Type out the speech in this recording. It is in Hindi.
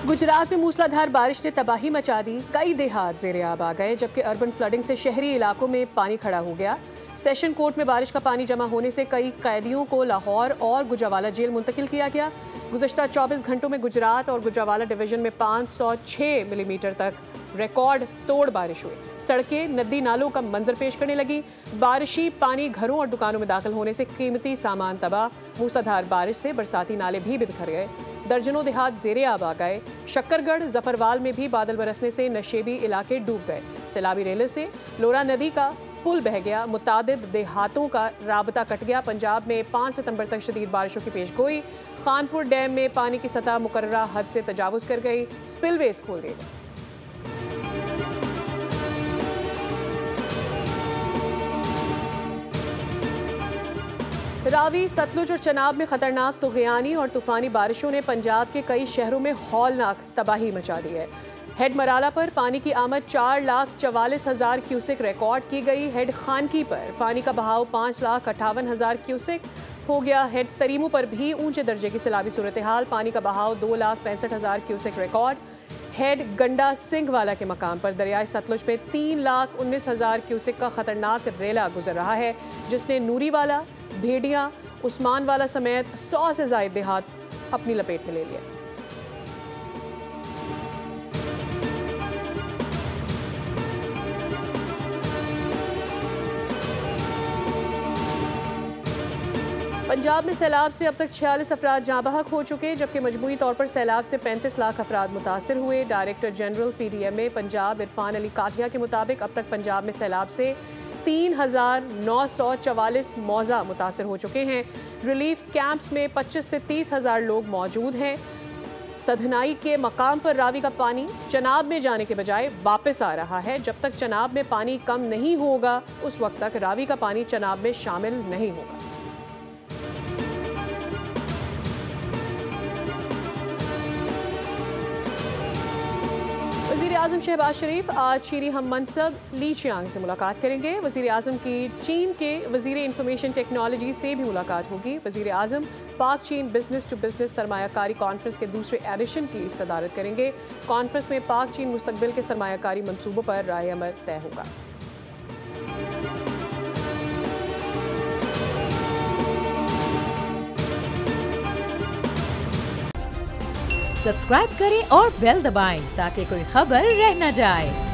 गुजरात में मूसलाधार बारिश ने तबाही मचा दी। कई देहात ज़ेरे आब आ गए, जबकि अर्बन फ्लडिंग से शहरी इलाकों में पानी खड़ा हो गया। सेशन कोर्ट में बारिश का पानी जमा होने से कई कैदियों को लाहौर और गुजरावाला जेल मुंतकिल किया गया। गुज़श्ता 24 घंटों में गुजरात और गुजरावाला डिवीजन में 506 मिलीमीटर तक रिकॉर्ड तोड़ बारिश हुई। सड़कें नदी नालों का मंजर पेश करने लगी। बारिशी पानी घरों और दुकानों में दाखिल होने से कीमती सामान तबाह। मूसलाधार बारिश से बरसाती नाले भी बिखर गए। दर्जनों देहात ज़ेरे आब आ गए। शक्करगढ़ जफरवाल में भी बादल बरसने से नशेबी इलाके डूब गए। सैलाबी रेले से लोरा नदी का पुल बह गया। मुतादिद देहातों का राबता कट गया। पंजाब में 5 सितंबर तक शदीद बारिशों की पेशगोई। खानपुर डैम में पानी की सतह मुकर्ररा हद से तजावुज कर गई। स्पिलवेज खोल दिए गए। रावी, सतलुज और चनाब में खतरनाक तुग़यानी और तूफ़ानी बारिशों ने पंजाब के कई शहरों में हौलनाक तबाही मचा दी है। हेड मराला पर पानी की आमद 4,44,000 क्यूसेक रिकॉर्ड की गई। हेड खानकी पर पानी का बहाव 5,58,000 क्यूसेक हो गया। हेड तरीमू पर भी ऊंचे दर्जे की सैलाबी सूरत हाल। पानी का बहाव 2,65,000 क्यूसेक रिकॉर्ड। हेड गंडा सिंह वाला के मकाम पर दरियाए सतलुज में 3,19,000 क्यूसेक का खतरनाक रेला गुजर रहा है, जिसने नूरीवाला, भेड़िया, उस्मान वाला समेत 100 से ज़ायद देहात अपनी लपेट में ले लिया। पंजाब में सैलाब से अब तक 46 अफराद जाँ बहक हो चुके, जबकि मजमूई तौर पर सैलाब से 35 लाख अफराद मुतासर हुए। Director general PDMA Punjab Irfan Ali Kathia के मुताबिक अब तक पंजाब में सैलाब से 3,944 मौजा मुतासर हो चुके हैं। रिलीफ कैंप्स में 25 से 30 हज़ार लोग मौजूद हैं। सधनाई के मकाम पर रावी का पानी चनाब में जाने के बजाय वापस आ रहा है। जब तक चनाब में पानी कम नहीं होगा, उस वक्त तक रावी का पानी चनाब में शामिल नहीं होगा। वज़ीर-ए-आज़म शहबाज शरीफ आज चीनी हम मनसब ली चियांग से मुलाकात करेंगे। वज़ीर-ए-आज़म की चीन के वज़ीर इंफॉर्मेशन टेक्नोलॉजी से भी मुलाकात होगी। वज़ीर-ए-आज़म पाक चीन बिजनेस टू बिजनेस सरमायाकारी कॉन्फ्रेंस के दूसरे एडिशन की सदारत करेंगे। कॉन्फ्रेंस में पाक चीन मुस्तकबिल के सरमायाकारी मंसूबों पर राय अमल तय होगा। सब्सक्राइब करें और बेल दबाएं ताकि कोई खबर रह न जाए।